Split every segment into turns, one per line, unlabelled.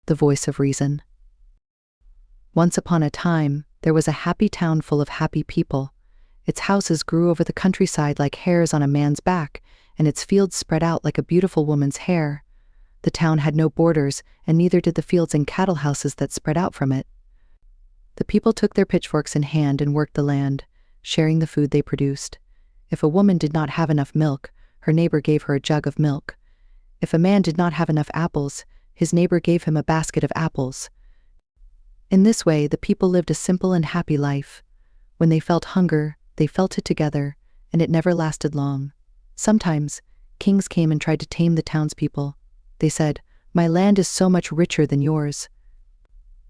the voice of reason. Once upon a time, there was a happy town full of happy people. Its houses grew over the countryside like hairs on a man's back, and its fields spread out like a beautiful woman's hair. The town had no borders, and neither did the fields and cattle houses that spread out from it. The people took their pitchforks in hand and worked the land, sharing the food they produced. If a woman did not have enough milk, her neighbor gave her a jug of milk. If a man did not have enough apples, his neighbor gave him a basket of apples. In this way, the people lived a simple and happy life. When they felt hunger, they felt it together, and it never lasted long. Sometimes, kings came and tried to tame the townspeople. They said, "My land is so much richer than yours.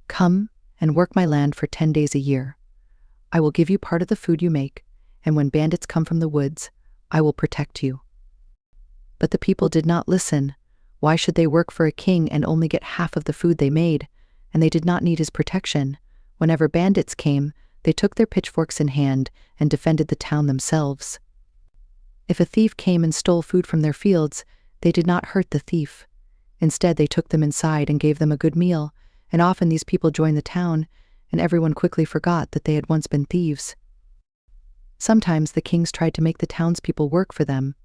Come and work my land for 10 days a year. I will give you part of the food you make, and when bandits come from the woods, I will protect you." But the people did not listen. Why should they work for a king and only get half of the food they made? And they did not need his protection. Whenever bandits came, they took their pitchforks in hand and defended the town themselves. If a thief came and stole food from their fields, they did not hurt the thief. Instead, they took them inside and gave them a good meal, and often these people joined the town, and everyone quickly forgot that they had once been thieves. Sometimes the kings tried to make the townspeople work for them.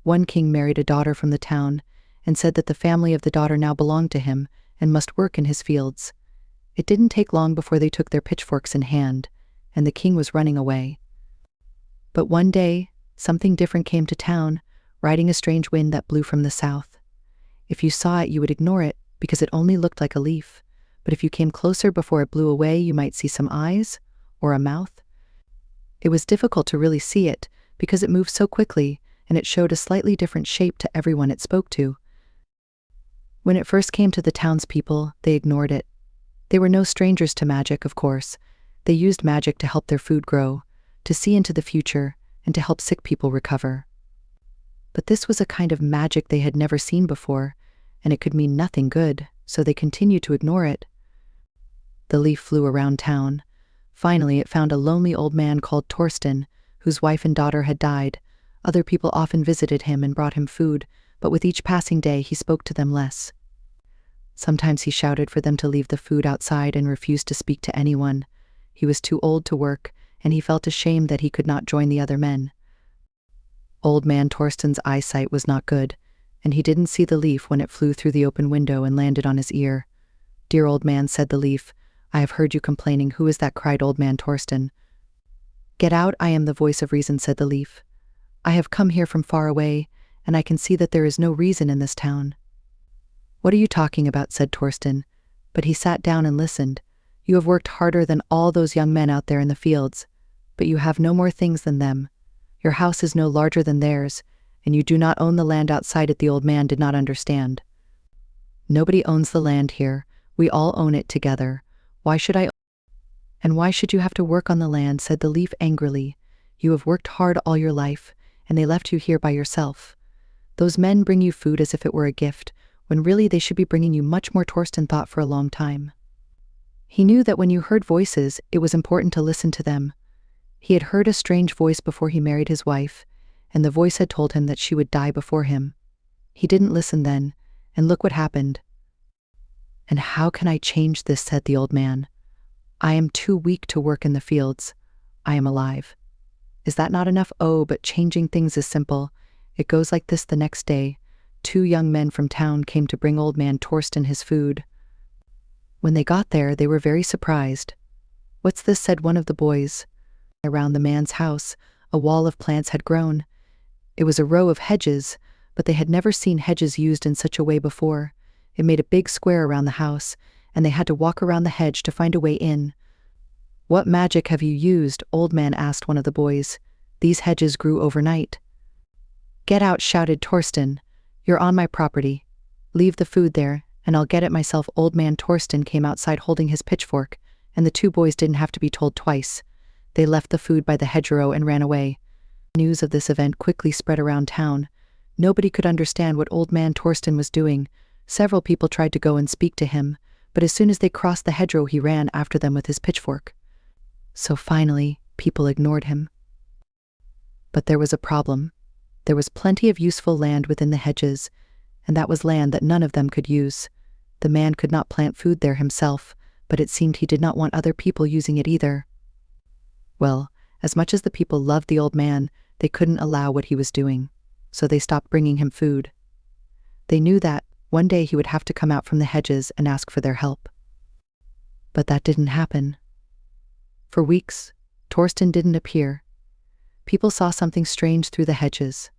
One king married a daughter from the town and said that the family of the daughter now belonged to him and must work in his fields. It didn't take long before they took their pitchforks in hand, and the king was running away. But one day, something different came to town, riding a strange wind that blew from the south. If you saw it, you would ignore it, because it only looked like a leaf. But if you came closer before it blew away, you might see some eyes, or a mouth. It was difficult to really see it, because it moved so quickly, and it showed a slightly different shape to everyone it spoke to. When it first came to the townspeople, they ignored it. They were no strangers to magic, of course. They used magic to help their food grow, to see into the future, and to help sick people recover. But this was a kind of magic they had never seen before, and it could mean nothing good, so they continued to ignore it. The leaf flew around town. Finally, it found a lonely old man called Torsten, whose wife and daughter had died. Other people often visited him and brought him food, but with each passing day he spoke to them less. Sometimes he shouted for them to leave the food outside and refused to speak to anyone. He was too old to work, and he felt ashamed that he could not join the other men. Old man Torsten's eyesight was not good, and he didn't see the leaf when it flew through the open window and landed on his ear. "Dear old man," said the leaf, "I have heard you complaining." "Who is that?" cried old man Torsten. "Get out, I am the voice of reason," said the leaf. "I have come here from far away, and I can see that there is no reason in this town." "What are you talking about?" said Torsten, but he sat down and listened. "You have worked harder than all those young men out there in the fields, but you have no more things than them. Your house is no larger than theirs, and you do not own the land outside it." The old man did not understand. "Nobody owns the land here. We all own it together. Why should I? And why should you have to work on the land?" said the leaf angrily. "You have worked hard all your life, and they left you here by yourself. Those men bring you food as if it were a gift, when really they should be bringing you much more." Torsten thought for a long time. He knew that when you heard voices, it was important to listen to them. He had heard a strange voice before he married his wife, and the voice had told him that she would die before him. He didn't listen then, and look what happened. "And how can I change this?" said the old man. "I am too weak to work in the fields. I am alive. Is that not enough? Oh, but changing things is simple. It goes like this." The next day, 2 young men from town came to bring old man Torsten his food. When they got there, they were very surprised. "What's this?" said one of the boys. Around the man's house, a wall of plants had grown. It was a row of hedges, but they had never seen hedges used in such a way before. It made a big square around the house, and they had to walk around the hedge to find a way in. "What magic have you used?" old man asked one of the boys. "These hedges grew overnight." "Get out," shouted Torsten. "You're on my property. Leave the food there, and I'll get it myself." Old man Torsten came outside holding his pitchfork, and the 2 boys didn't have to be told twice. They left the food by the hedgerow and ran away. News of this event quickly spread around town. Nobody could understand what old man Torsten was doing. Several people tried to go and speak to him, but as soon as they crossed the hedgerow, he ran after them with his pitchfork. So finally, people ignored him. But there was a problem. There was plenty of useful land within the hedges, and that was land that none of them could use. The man could not plant food there himself, but it seemed he did not want other people using it either. Well, as much as the people loved the old man, they couldn't allow what he was doing, so they stopped bringing him food. They knew that one day he would have to come out from the hedges and ask for their help. But that didn't happen. For weeks, Torsten didn't appear. People saw something strange through the hedges.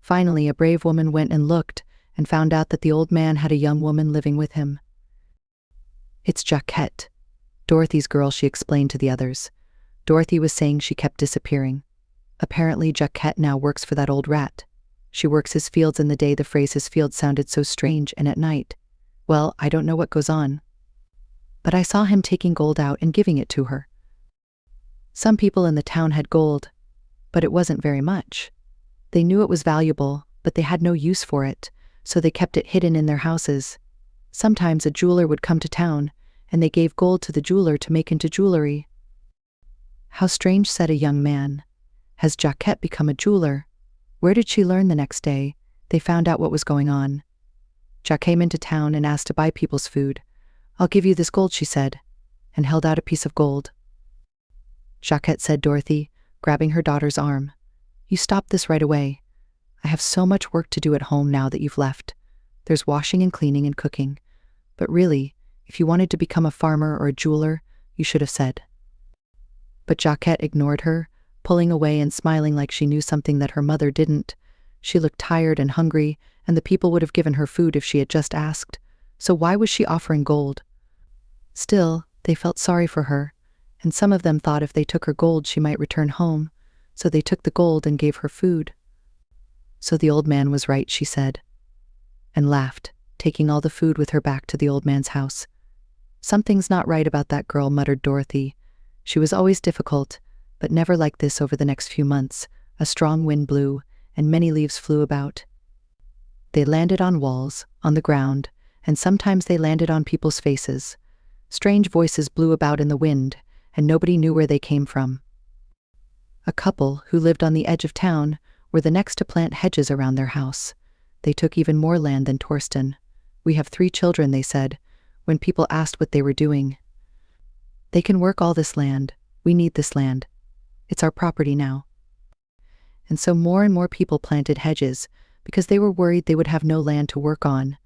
Finally, a brave woman went and looked and found out that the old man had a young woman living with him. "It's Jacquette, Dorothy's girl," she explained to the others. Dorothy was saying she kept disappearing. Apparently, Jacquette now works for that old rat. She works his fields in the day. The phrase "his fields" sounded so strange, and at night. Well, I don't know what goes on. But I saw him taking gold out and giving it to her. Some people in the town had gold, but it wasn't very much. They knew it was valuable, but they had no use for it, so they kept it hidden in their houses. Sometimes a jeweler would come to town, and they gave gold to the jeweler to make into jewelry. "How strange," said a young man. "Has Jacquette become a jeweler? Where did she learn?" The next day, they found out what was going on. Jacquette came into town and asked to buy people's food. "I'll give you this gold," she said, and held out a piece of gold. "Jacquette," said Dorothy, grabbing her daughter's arm, "you stop this right away. I have so much work to do at home now that you've left. There's washing and cleaning and cooking. But really, if you wanted to become a farmer or a jeweler, you should have said." But Jacquette ignored her, pulling away and smiling like she knew something that her mother didn't. She looked tired and hungry, and the people would have given her food if she had just asked. So why was she offering gold? Still, they felt sorry for her, and some of them thought if they took her gold she might return home, so they took the gold and gave her food. "So the old man was right," she said, and laughed, taking all the food with her back to the old man's house. "Something's not right about that girl," muttered Dorothy. She was always difficult, but never like this. Over the next few months, a strong wind blew, and many leaves flew about. They landed on walls, on the ground, and sometimes they landed on people's faces. Strange voices blew about in the wind, and nobody knew where they came from. A couple, who lived on the edge of town, were the next to plant hedges around their house. They took even more land than Torsten. "We have 3 children," they said, when people asked what they were doing. "They can work all this land. We need this land. It's our property now." And so more and more people planted hedges, because they were worried they would have no land to work on.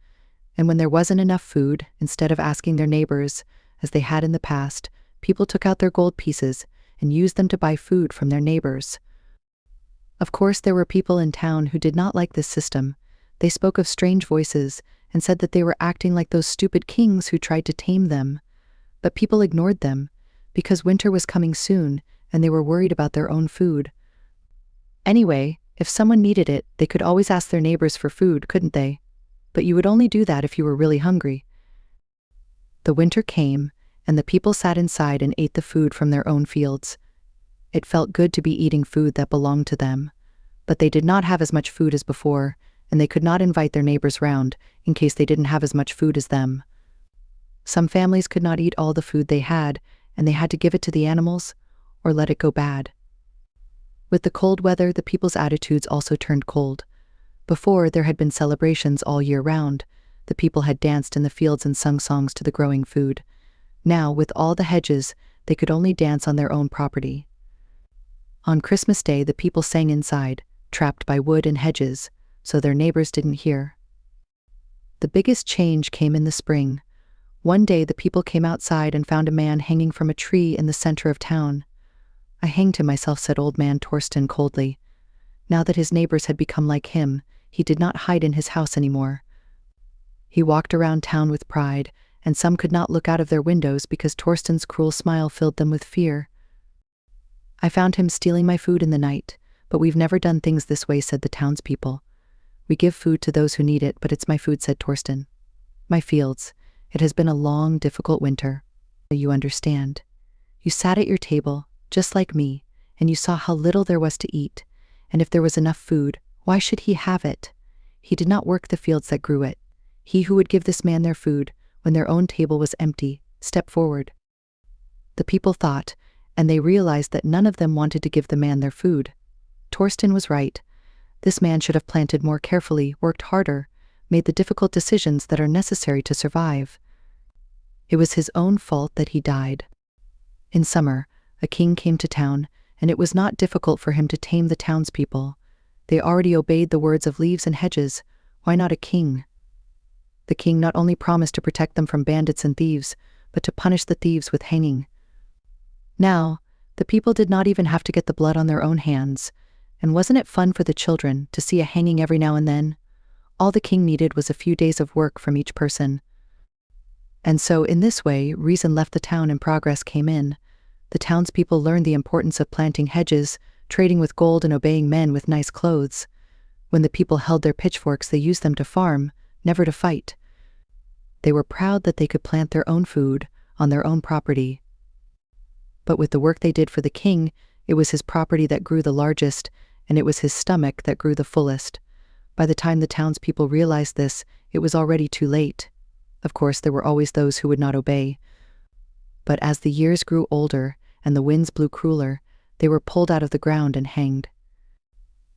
And when there wasn't enough food, instead of asking their neighbors, as they had in the past, people took out their gold pieces and used them to buy food from their neighbors. Of course, there were people in town who did not like this system. They spoke of strange voices and said that they were acting like those stupid kings who tried to tame them. But people ignored them, because winter was coming soon and they were worried about their own food. Anyway, if someone needed it, they could always ask their neighbors for food, couldn't they? But you would only do that if you were really hungry. The winter came, and the people sat inside and ate the food from their own fields. It felt good to be eating food that belonged to them, but they did not have as much food as before, and they could not invite their neighbors round in case they didn't have as much food as them. Some families could not eat all the food they had, and they had to give it to the animals or let it go bad. With the cold weather, the people's attitudes also turned cold. Before, there had been celebrations all year round. The people had danced in the fields and sung songs to the growing food. Now, with all the hedges, they could only dance on their own property. On Christmas Day, the people sang inside, trapped by wood and hedges, so their neighbors didn't hear. The biggest change came in the spring. One day, the people came outside and found a man hanging from a tree in the center of town. "I hanged him myself," said old man Torsten coldly. Now that his neighbors had become like him, he did not hide in his house anymore. He walked around town with pride, and some could not look out of their windows because Torsten's cruel smile filled them with fear. "I found him stealing my food in the night, but we've never done things this way," said the townspeople. "We give food to those who need it, but it's my food," said Torsten. "My fields. It has been a long, difficult winter. You understand. You sat at your table, just like me, and you saw how little there was to eat, and if there was enough food, why should he have it? He did not work the fields that grew it. He who would give this man their food, when their own table was empty, stepped forward." The people thought, and they realized that none of them wanted to give the man their food. Torsten was right. This man should have planted more carefully, worked harder, made the difficult decisions that are necessary to survive. It was his own fault that he died. In summer, a king came to town, and it was not difficult for him to tame the townspeople. They already obeyed the words of leaves and hedges. Why not a king? The king not only promised to protect them from bandits and thieves, but to punish the thieves with hanging. Now, the people did not even have to get the blood on their own hands. And wasn't it fun for the children to see a hanging every now and then? All the king needed was a few days of work from each person. And so, in this way, reason left the town and progress came in. The townspeople learned the importance of planting hedges, trading with gold, and obeying men with nice clothes. When the people held their pitchforks, they used them to farm, never to fight. They were proud that they could plant their own food on their own property. But with the work they did for the king, it was his property that grew the largest, and it was his stomach that grew the fullest. By the time the townspeople realized this, it was already too late. Of course, there were always those who would not obey. But as the years grew older and the winds blew crueler, they were pulled out of the ground and hanged.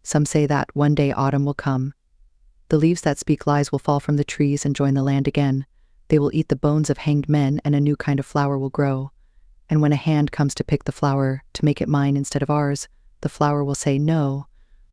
Some say that one day autumn will come. The leaves that speak lies will fall from the trees and join the land again. They will eat the bones of hanged men, and a new kind of flower will grow. And when a hand comes to pick the flower, to make it mine instead of ours, the flower will say, "No,